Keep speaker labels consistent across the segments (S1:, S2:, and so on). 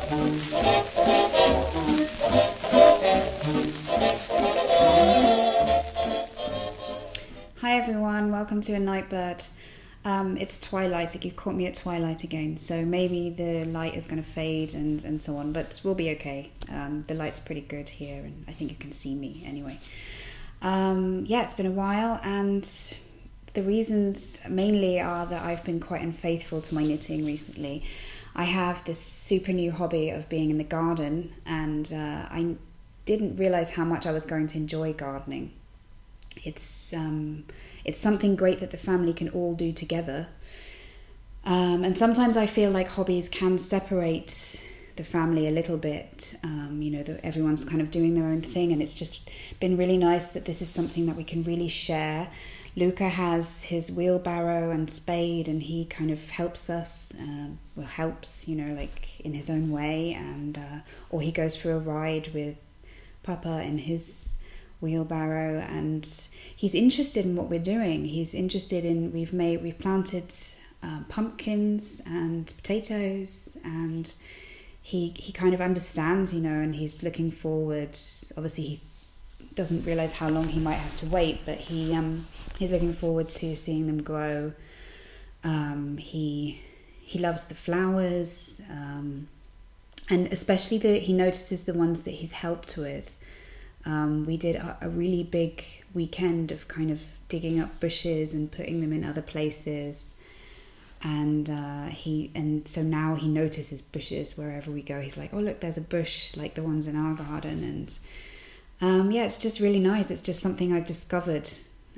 S1: Hi everyone, welcome to A Nightbird. It's twilight, you've caught me at twilight again, so maybe the light is going to fade and so on, but we'll be okay. The light's pretty good here and I think you can see me anyway. Yeah, it's been a while, and the reasons mainly are that I've been quite unfaithful to my knitting recently. I have this super new hobby of being in the garden, and I didn't realise how much I was going to enjoy gardening. It's something great that the family can all do together. And sometimes I feel like hobbies can separate the family a little bit. That everyone's kind of doing their own thing, and it's just been really nice that this is something that we can really share. Luca has his wheelbarrow and spade, and he kind of helps us, helps, like in his own way, and or he goes for a ride with Papa in his wheelbarrow, and he's interested in what we're doing. He's interested in, we've planted pumpkins and potatoes, and he kind of understands, and he's looking forward. Obviously he doesn't realize how long he might have to wait, but he's looking forward to seeing them grow. He loves the flowers, and especially he notices the ones that he's helped with. We did a really big weekend of kind of digging up bushes and putting them in other places, and so now he notices bushes wherever we go. He's like, oh look, there's a bush like the ones in our garden, and it's just really nice. It's just something I've discovered,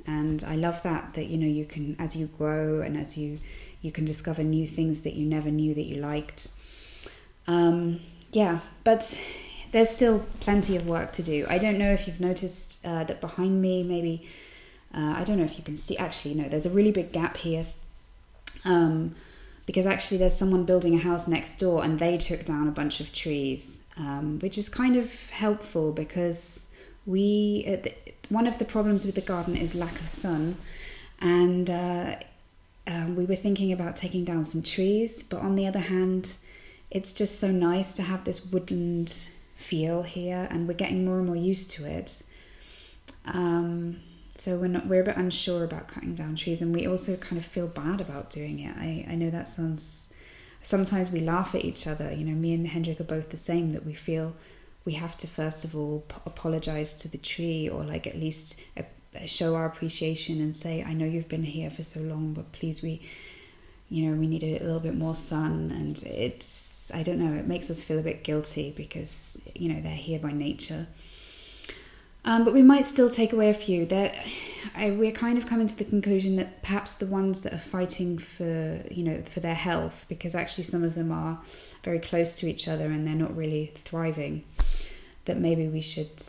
S1: and I love that you can, as you grow and as you can discover new things that you never knew that you liked. But there's still plenty of work to do. I don't know if you've noticed that behind me, maybe, I don't know if you can see, actually, no, there's a really big gap here. Because actually there's someone building a house next door, and they took down a bunch of trees, which is kind of helpful because one of the problems with the garden is lack of sun. And we were thinking about taking down some trees, but on the other hand, it's just so nice to have this woodland feel here, and we're getting more and more used to it. So we're a bit unsure about cutting down trees, and we also kind of feel bad about doing it. I know that sometimes we laugh at each other. Me and Hendrik are both the same, that we feel we have to first of all apologize to the tree, or like at least show our appreciation and say, I know you've been here for so long, but please, we need a little bit more sun. And I don't know, it makes us feel a bit guilty because, they're here by nature. But we might still take away a few. We're kind of coming to the conclusion that perhaps the ones that are fighting for their health, because actually some of them are very close to each other and they're not really thriving, that maybe we should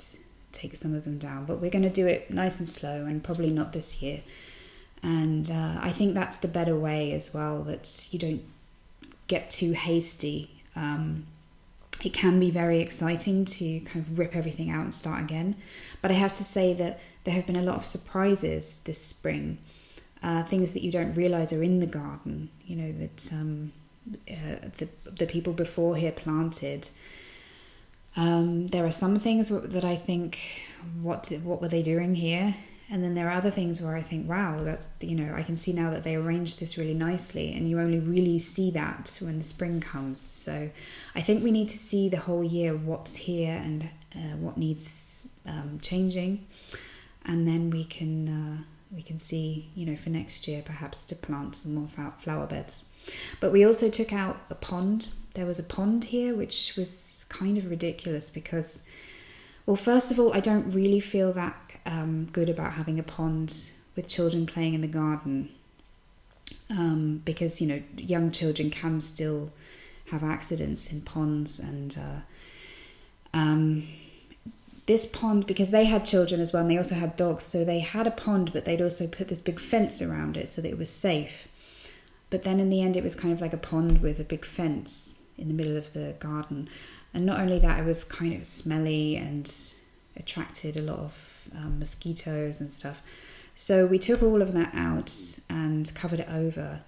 S1: take some of them down. But we're going to do it nice and slow, and probably not this year. And I think that's the better way as well, that you don't get too hasty. It can be very exciting to kind of rip everything out and start again. But I have to say that there have been a lot of surprises this spring. Things that you don't realise are in the garden, that the people before here planted. There are some things that I think, what were they doing here? And then there are other things where I think, wow, that I can see now that they arranged this really nicely, and you only really see that when the spring comes. So I think we need to see the whole year what's here and what needs changing, and then we can see, for next year perhaps to plant some more flower beds. But we also took out a pond. There was a pond here, which was kind of ridiculous because, well, first of all, I don't really feel that good about having a pond with children playing in the garden, because young children can still have accidents in ponds, and this pond, because they had children as well and they also had dogs, so they had a pond, but they'd also put this big fence around it so that it was safe. But then in the end it was kind of like a pond with a big fence in the middle of the garden, and not only that, it was kind of smelly and attracted a lot of mosquitoes and stuff. So we took all of that out and covered it over,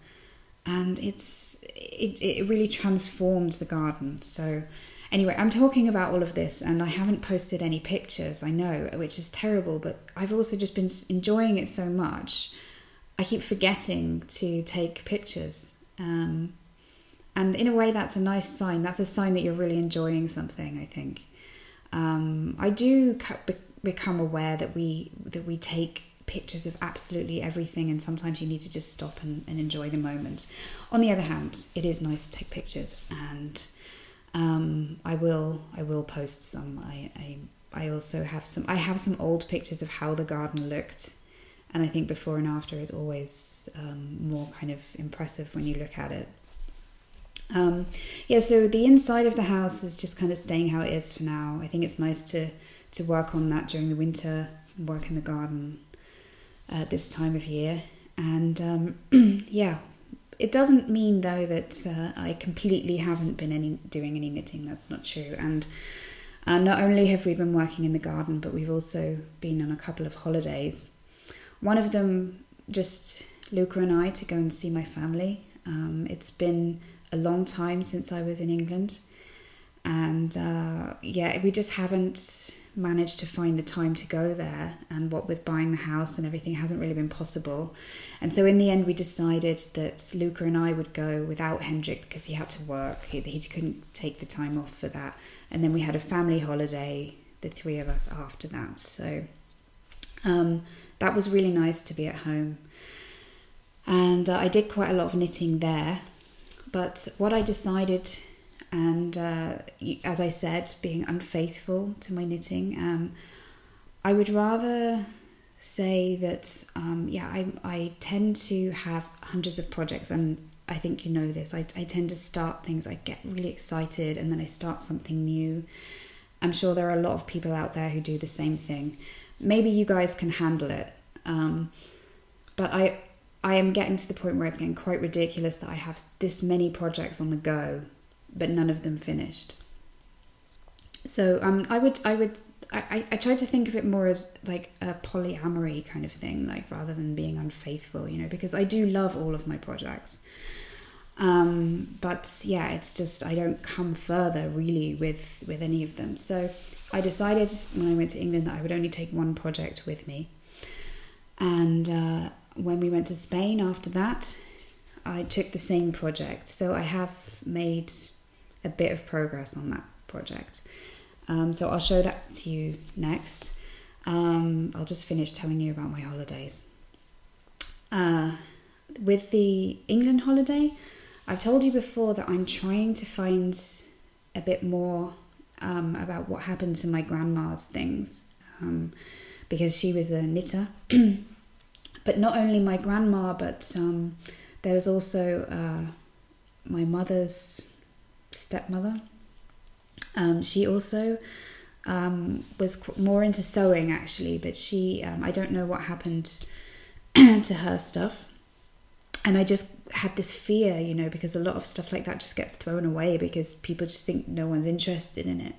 S1: and it really transformed the garden. So anyway, I'm talking about all of this and I haven't posted any pictures, I know, which is terrible, but I've also just been enjoying it so much. I keep forgetting to take pictures. And in a way, that's a nice sign. That's a sign that you're really enjoying something, I think. I do become aware that we take pictures of absolutely everything, and sometimes you need to just stop and enjoy the moment. On the other hand, it is nice to take pictures, and I will post some. I also have some. I have some old pictures of how the garden looked, and I think before and after is always more kind of impressive when you look at it. So the inside of the house is just kind of staying how it is for now. I think it's nice to work on that during the winter, work in the garden at this time of year. And it doesn't mean though that I completely haven't been doing any knitting. That's not true. And not only have we been working in the garden, but we've also been on a couple of holidays. One of them, just Luca and I, to go and see my family. It's been a long time since I was in England, and we just haven't managed to find the time to go there, and what with buying the house and everything hasn't really been possible. And so in the end we decided that Luca and I would go without Hendrik because he had to work. He couldn't take the time off for that, and then we had a family holiday, the three of us, after that. So that was really nice to be at home, and I did quite a lot of knitting there. But what I decided, and as I said, being unfaithful to my knitting, I would rather say that, I tend to have hundreds of projects, and I think you know this. I tend to start things, I get really excited, and then I start something new. I'm sure there are a lot of people out there who do the same thing. Maybe you guys can handle it, but I am getting to the point where it's getting quite ridiculous that I have this many projects on the go, but none of them finished. So I try to think of it more as like a polyamory kind of thing, like rather than being unfaithful, because I do love all of my projects. But yeah, it's just I don't come further really with any of them. So I decided when I went to England that I would only take one project with me, and when we went to Spain after that, I took the same project. So I have made a bit of progress on that project. So I'll show that to you next. I'll just finish telling you about my holidays. With the England holiday, I've told you before that I'm trying to find a bit more about what happened to my grandma's things, because she was a knitter. But not only my grandma, but there was also my mother's stepmother. She also was more into sewing actually, but she I don't know what happened to her stuff. And I just had this fear, because a lot of stuff like that just gets thrown away because people just think no one's interested in it.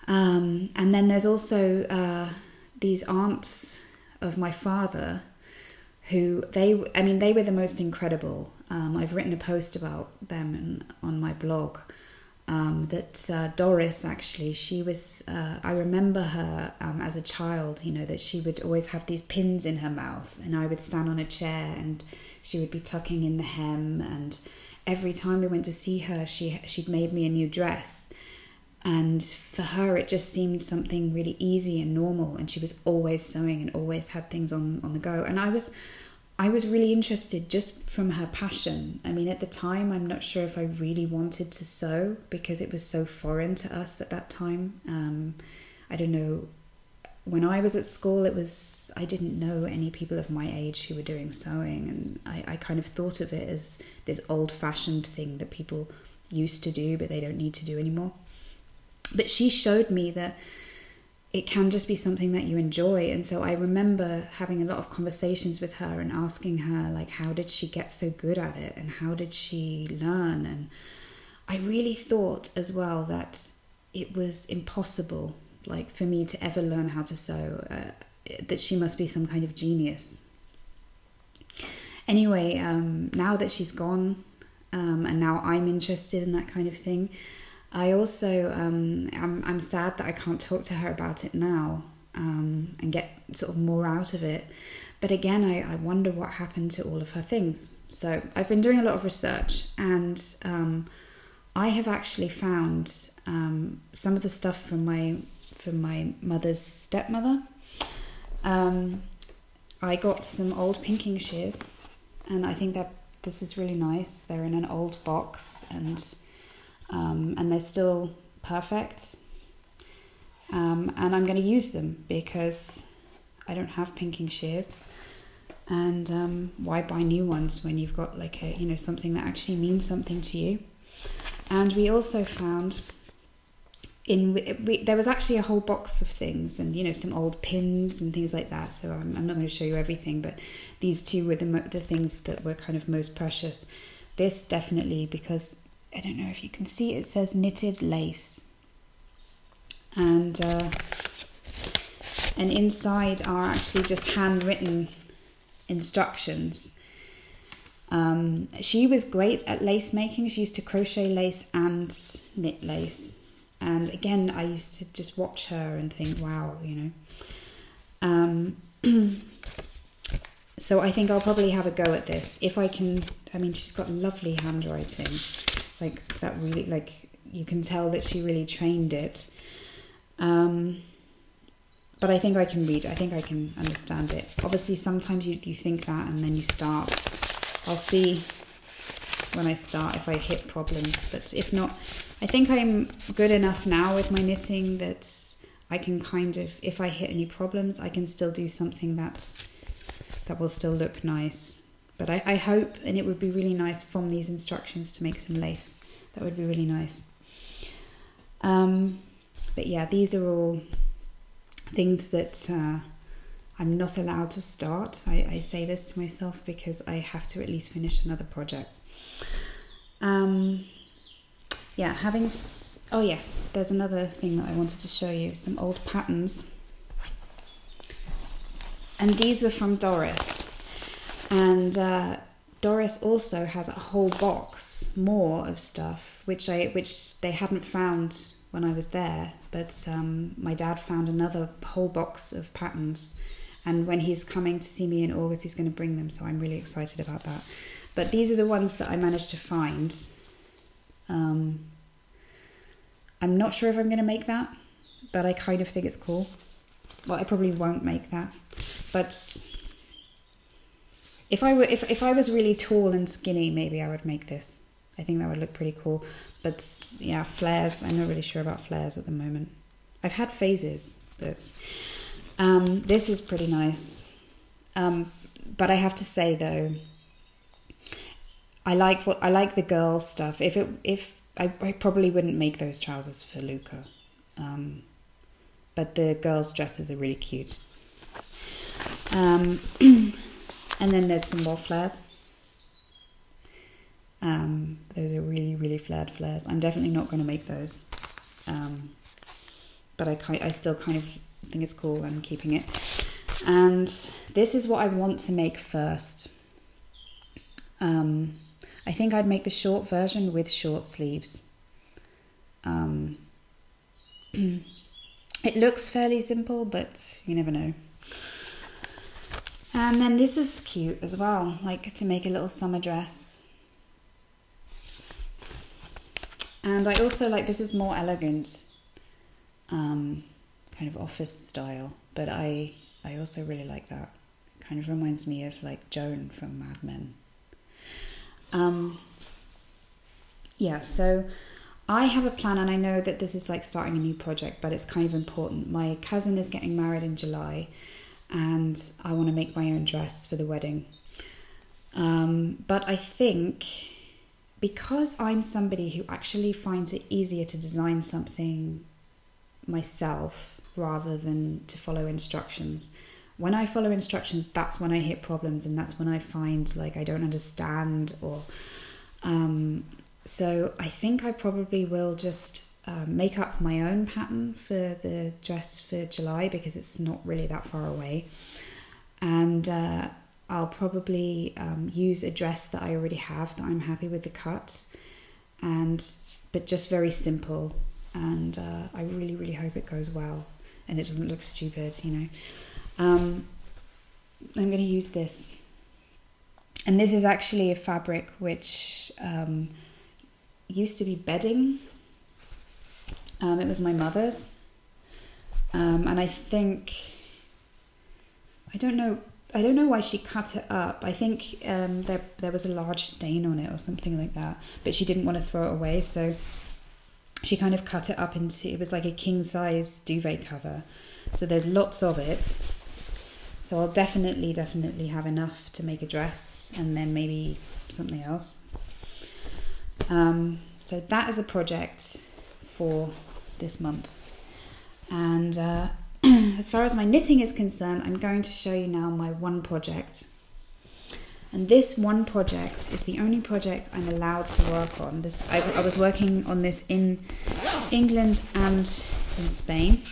S1: And then there's also these aunts of my father who they were the most incredible. I've written a post about them on my blog. That Doris, actually, she was, I remember her as a child, that she would always have these pins in her mouth, and I would stand on a chair and she would be tucking in the hem, and every time we went to see her, she'd made me a new dress. And for her, it just seemed something really easy and normal, and she was always sewing and always had things on the go. And I was really interested just from her passion. I mean, at the time, I'm not sure if I really wanted to sew because it was so foreign to us at that time. I don't know. When I was at school, I didn't know any people of my age who were doing sewing, and I kind of thought of it as this old-fashioned thing that people used to do, but they don't need to do anymore. But she showed me that it can just be something that you enjoy. And so I remember having a lot of conversations with her and asking her, like, how did she get so good at it? And how did she learn? And I really thought as well that it was impossible, like, for me to ever learn how to sew, that she must be some kind of genius. Anyway, now that she's gone, and now I'm interested in that kind of thing, I also I'm sad that I can't talk to her about it now, and get sort of more out of it. But again, I wonder what happened to all of her things. So I've been doing a lot of research, and I have actually found some of the stuff from my mother's stepmother. I got some old pinking shears, and I think that this is really nice. They're in an old box, and they're still perfect. And I'm going to use them because I don't have pinking shears. And why buy new ones when you've got like something that actually means something to you? And we also found there was actually a whole box of things, and some old pins and things like that. So I'm not going to show you everything, but these two were the things that were kind of most precious. This definitely, because I don't know if you can see, it says knitted lace, and inside are actually just handwritten instructions. She was great at lace making. She used to crochet lace and knit lace. And again, I used to just watch her and think, wow, So I think I'll probably have a go at this. If I can, she's got lovely handwriting. Like that really, like you can tell that she really trained it. But I think I can read. I think I can understand it. Obviously, sometimes you think that and then you start. I'll see when I start if I hit problems. But if not, I think I'm good enough now with my knitting that I can kind of, if I hit any problems, I can still do something that will still look nice. But I hope, and it would be really nice from these instructions to make some lace. That would be really nice. But yeah, these are all things that I'm not allowed to start. I say this to myself because I have to at least finish another project. Yeah, oh yes, there's another thing that I wanted to show you, some old patterns. And these were from Doris. And Doris also has a whole box more of stuff, which they hadn't found when I was there. But my dad found another whole box of patterns. And when he's coming to see me in August, he's going to bring them. So I'm really excited about that. But these are the ones that I managed to find. I'm not sure if I'm going to make that, but I kind of think it's cool. Well, I probably won't make that, but if I was really tall and skinny, maybe I would make this. I think that would look pretty cool. But yeah, flares. I'm not really sure about flares at the moment. I've had phases, but this is pretty nice. But I have to say though, I like the girls stuff. If I probably wouldn't make those trousers for Luca. But the girls' dresses are really cute. And then there's some more flares. Those are really, really flared flares. I'm definitely not going to make those. But I still kind of think it's cool. I'm keeping it. And this is what I want to make first. I think I'd make the short version with short sleeves. It looks fairly simple, but you never know. And then this is cute as well, like to make a little summer dress. And I also like, this is more elegant, kind of office style, but I also really like that. Kind of reminds me of like Joan from Mad Men. Yeah, so I have a plan, and I know that this is like starting a new project, but it's kind of important. My cousin is getting married in July, and I want to make my own dress for the wedding. But I think because I'm somebody who actually finds it easier to design something myself rather than to follow instructions. When I follow instructions, that's when I hit problems, and that's when I find like I don't understand, or so I think I probably will just make up my own pattern for the dress for July, because it's not really that far away. And I'll probably use a dress that I already have that I'm happy with the cut, but just very simple, and I really, really hope it goes well and it doesn't look stupid, you know. I'm going to use this, and this is actually a fabric which used to be bedding. It was my mother's, and I think, I don't know why she cut it up. I think there was a large stain on it or something like that, but she didn't want to throw it away, so she kind of cut it up into, it was like a king size duvet cover. So there's lots of it. So I'll definitely have enough to make a dress, and then maybe something else. So that is a project for this month. And as far as my knitting is concerned, I'm going to show you now my one project. And this one project is the only project I'm allowed to work on. I was working on this in England and in Spain.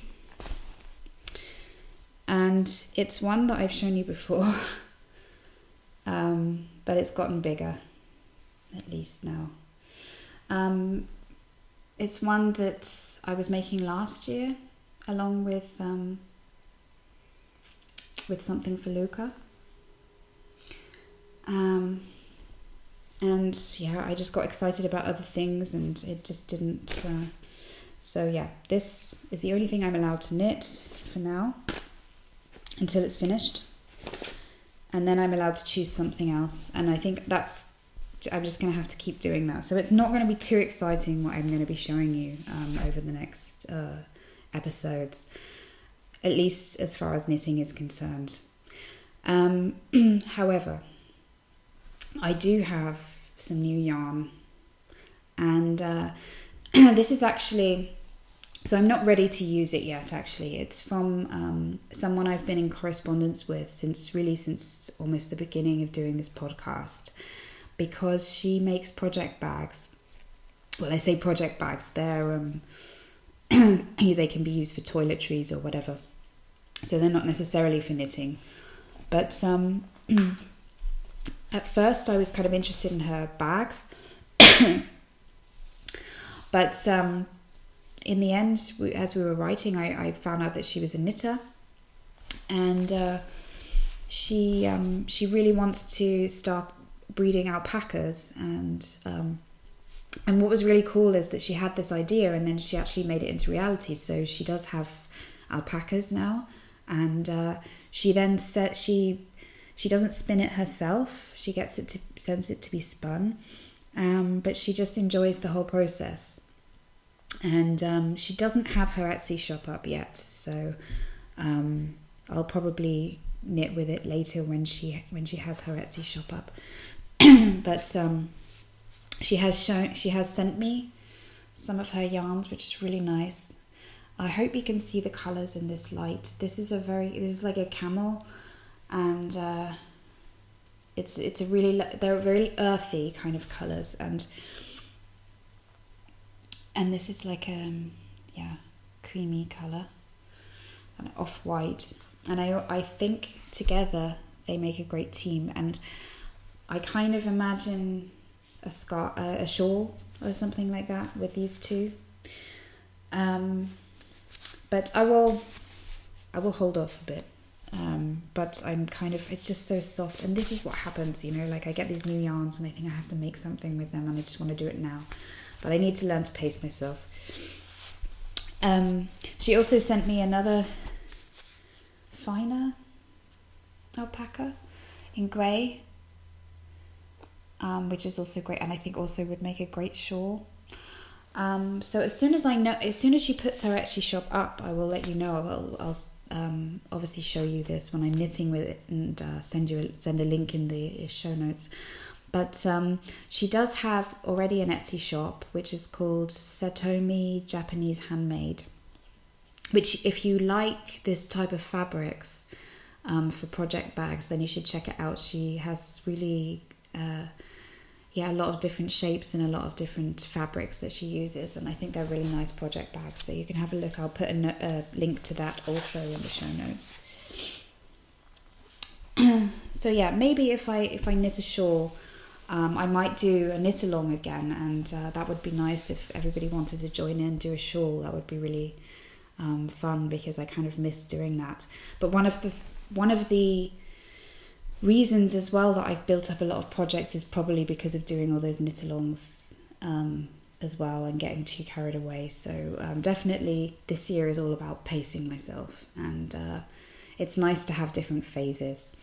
S1: And it's one that I've shown you before, but it's gotten bigger, at least now. It's one that I was making last year, along with something for Luca. And yeah, I just got excited about other things, and it just didn't. So yeah, this is the only thing I'm allowed to knit for now, until it's finished, and then I'm allowed to choose something else, and I think I'm just going to have to keep doing that. So it's not going to be too exciting what I'm going to be showing you over the next episodes, at least as far as knitting is concerned. However, I do have some new yarn, and this is actually, so I'm not ready to use it yet, actually. It's from someone I've been in correspondence with since almost the beginning of doing this podcast, because she makes project bags. Well, I say project bags, they're they can be used for toiletries or whatever, so they're not necessarily for knitting. But at first I was kind of interested in her bags, but in the end, as we were writing, I found out that she was a knitter, and she really wants to start breeding alpacas, and what was really cool is that she had this idea, and then she actually made it into reality. So she does have alpacas now, and she then said she doesn't spin it herself. She sends it to be spun, but she just enjoys the whole process. And she doesn't have her Etsy shop up yet, so I'll probably knit with it later when she has her Etsy shop up. But she has sent me some of her yarns, which is really nice. I hope you can see the colours in this light. This is like a camel, and they're really earthy kind of colours, and this is like creamy colour, and off-white, and I think together they make a great team. And I kind of imagine a shawl or something like that with these two, but I will hold off a bit. But it's just so soft, and this is what happens, you know, like I get these new yarns and I think I have to make something with them, and I just want to do it now, but I need to learn to pace myself. She also sent me another finer alpaca in grey, which is also great, and I think also would make a great shawl. So as soon as she puts her Etsy shop up, I will let you know. I'll obviously show you this when I'm knitting with it, and send a link in the show notes. But she does have already an Etsy shop, which is called Satomi Japanese Handmade, which, if you like this type of fabrics for project bags, then you should check it out. She has really a lot of different shapes and a lot of different fabrics that she uses, and I think they're really nice project bags, so you can have a look. I'll put a link to that also in the show notes. So yeah, maybe if I knit a shawl, I might do a knit along again, and that would be nice if everybody wanted to join in and do a shawl. That would be really fun, because I kind of miss doing that. But one of the reasons as well that I've built up a lot of projects is probably because of doing all those knit alongs as well, and getting too carried away. So definitely this year is all about pacing myself, and it's nice to have different phases.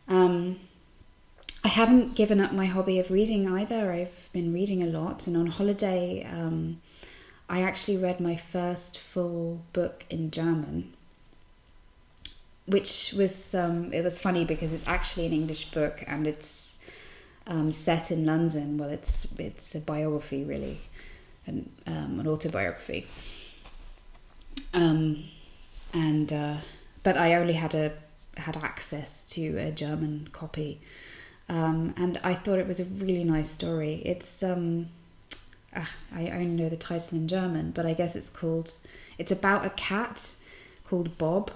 S1: I haven't given up my hobby of reading either. I've been reading a lot, and on holiday I actually read my first full book in German, which was it was funny because it's actually an English book, and it's set in London. Well, it's a biography, really, an autobiography. But I only had access to a German copy, and I thought it was a really nice story. It's I only know the title in German, but I guess it's about a cat called Bob,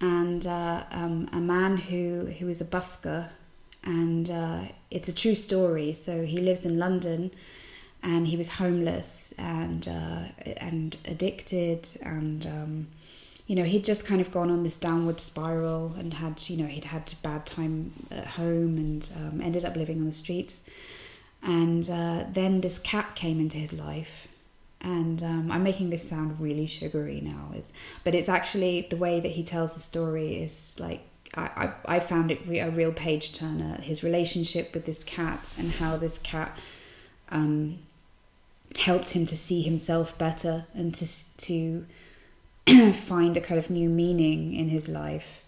S1: and a man who is a busker, and it's a true story. So he lives in London, and he was homeless and addicted, and he'd just kind of gone on this downward spiral, and he'd had a bad time at home, and ended up living on the streets. And then this cat came into his life, and I'm making this sound really sugary now, but it's actually, the way that he tells the story is like, I found it a real page turner. His relationship with this cat, and how this cat helped him to see himself better, and to find a kind of new meaning in his life.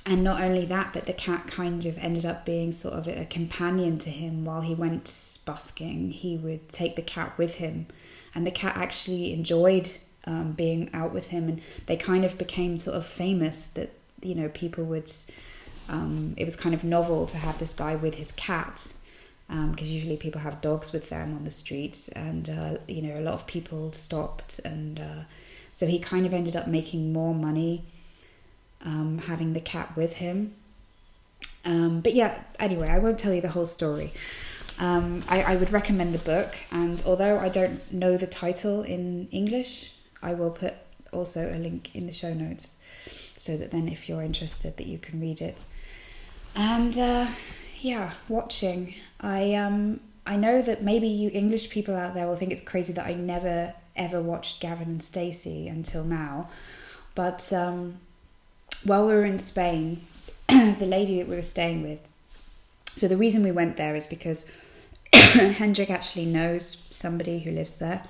S1: And not only that, but the cat kind of ended up being sort of a companion to him while he went busking. He would take the cat with him, and the cat actually enjoyed being out with him, and they kind of became sort of famous that, people would, it was kind of novel to have this guy with his cat, because usually people have dogs with them on the streets, and, a lot of people stopped, and so he kind of ended up making more money having the cat with him. But yeah, anyway, I won't tell you the whole story. I would recommend the book, and although I don't know the title in English, I will put also a link in the show notes, so that then if you're interested, that you can read it. And watching. I know that maybe you English people out there will think it's crazy that I never ever watched Gavin and Stacey until now, but while we were in Spain, the lady that we were staying with, so the reason we went there is because Hendrik actually knows somebody who lives there.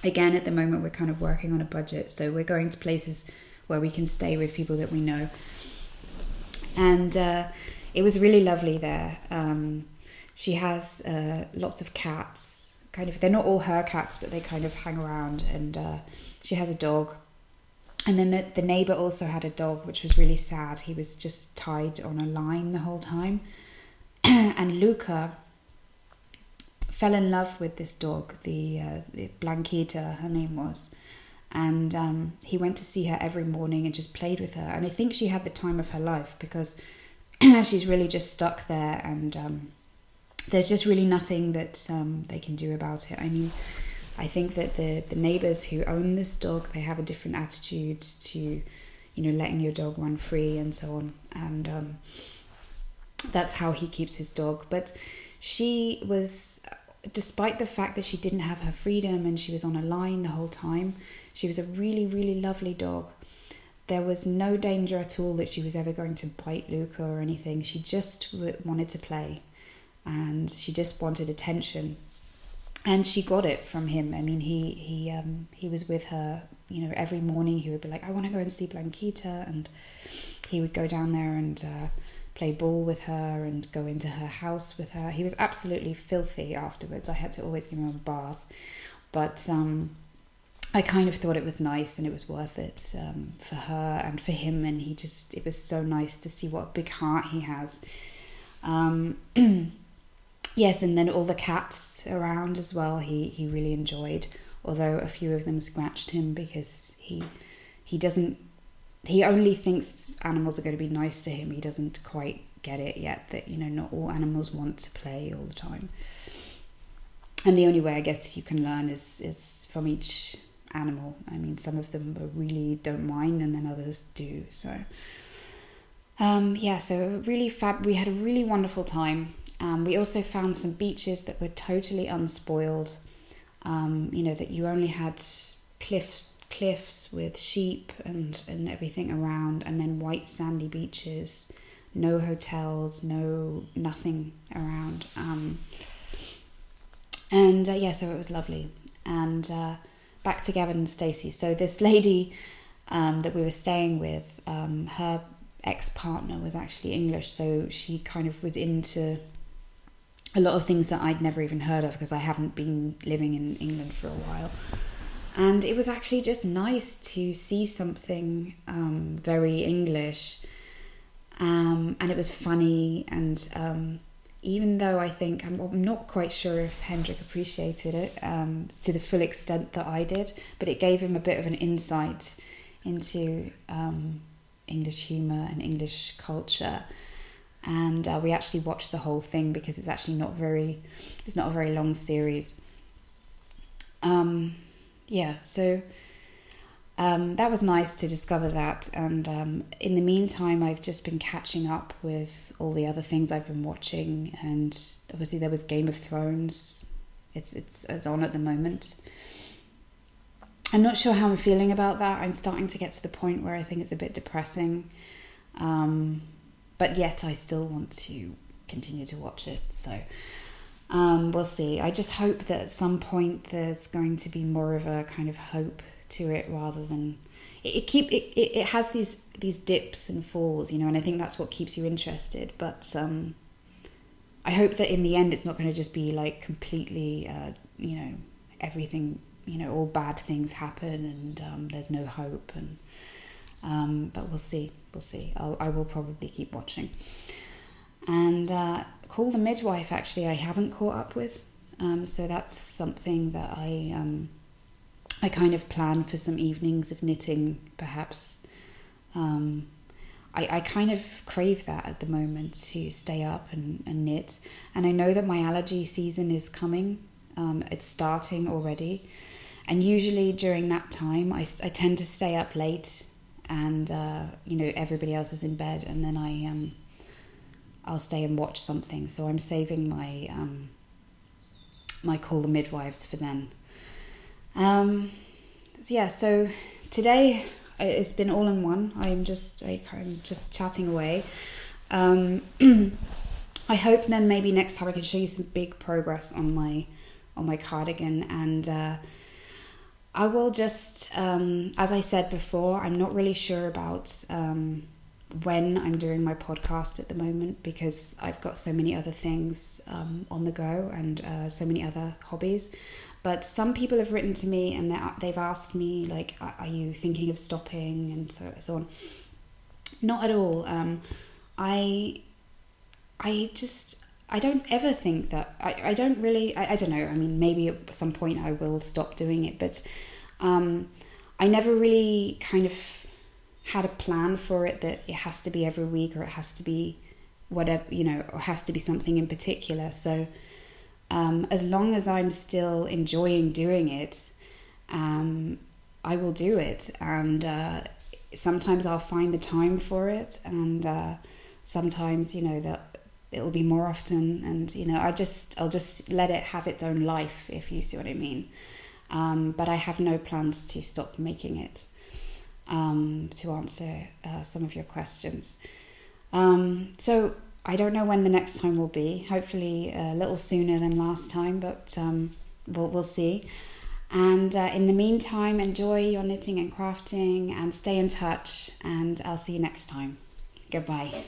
S1: Again, at the moment, we're kind of working on a budget, so we're going to places where we can stay with people that we know. And it was really lovely there. She has lots of cats. They're not all her cats, but they kind of hang around, and she has a dog. And then the neighbour also had a dog, which was really sad. He was just tied on a line the whole time. And Luca fell in love with this dog, the Blanquita, her name was. And he went to see her every morning and just played with her. And I think she had the time of her life, because she's really just stuck there, and there's just really nothing that they can do about it. I mean, I think that the neighbours who own this dog, they have a different attitude to, letting your dog run free and so on. And that's how he keeps his dog. But she was, despite the fact that she didn't have her freedom and she was on a line the whole time, she was a really, really lovely dog. There was no danger at all that she was ever going to bite Luca or anything. She just wanted to play, and she just wanted attention. And she got it from him. I mean, he was with her, every morning he would be like, I want to go and see Blanquita, and he would go down there and play ball with her and go into her house with her. He was absolutely filthy afterwards. I had to always give him a bath. But I kind of thought it was nice, and it was worth it for her and for him, and it was so nice to see what a big heart he has. Yes, and then all the cats around as well, he really enjoyed, although a few of them scratched him because he doesn't he only thinks animals are going to be nice to him. He doesn't quite get it yet that, you know, not all animals want to play all the time. And the only way I guess you can learn is from each animal. I mean, some of them really don't mind, and then others do. So so really we had a really wonderful time. We also found some beaches that were totally unspoiled. You know, that you only had cliffs with sheep and everything around, and then white sandy beaches, no hotels, nothing around. So it was lovely. And back to Gavin and Stacey. So this lady that we were staying with, her ex-partner was actually English, so she kind of was into a lot of things that I'd never even heard of, because I haven't been living in England for a while. And it was actually just nice to see something very English, and it was funny. And even though I think I'm not quite sure if Hendrik appreciated it to the full extent that I did, but it gave him a bit of an insight into English humour and English culture. And we actually watched the whole thing, because it's actually not a very long series. That was nice to discover that. And in the meantime, I've just been catching up with all the other things I've been watching. And obviously there was Game of Thrones. It's on at the moment. I'm not sure how I'm feeling about that. I'm starting to get to the point where I think it's a bit depressing. But yet I still want to continue to watch it. So we'll see. I just hope that at some point there's going to be more of a kind of hope to it, rather than it has these dips and falls, you know, and I think that's what keeps you interested. But I hope that in the end it's not going to just be like completely you know, everything, you know, all bad things happen and there's no hope. And but we'll see. I will probably keep watching. And Call the Midwife, actually, I haven't caught up with. So that's something that I kind of plan for some evenings of knitting, perhaps. I kind of crave that at the moment, to stay up and knit. And I know that my allergy season is coming. It's starting already. And usually during that time, I tend to stay up late, and you know, everybody else is in bed, and then I'll stay and watch something. So I'm saving my my Call the Midwives for then. So today it's been all in one. I'm just chatting away. I hope then maybe next time I can show you some big progress on my cardigan. And I will just, as I said before, I'm not really sure about when I'm doing my podcast at the moment, because I've got so many other things on the go, and so many other hobbies. But some people have written to me, and they've asked me, like, are you thinking of stopping, and so on. Not at all. I don't ever think that. I don't really. I don't know. I mean, maybe at some point I will stop doing it, but I never really kind of had a plan for it, that it has to be every week, or it has to be whatever, you know, or has to be something in particular. So as long as I'm still enjoying doing it, I will do it. And sometimes I'll find the time for it, and sometimes, you know, that it'll be more often, and, you know, I'll just let it have its own life, if you see what I mean. But I have no plans to stop making it, to answer some of your questions. So I don't know when the next time will be. Hopefully a little sooner than last time, but we'll see. And in the meantime, enjoy your knitting and crafting, and stay in touch, and I'll see you next time. Goodbye.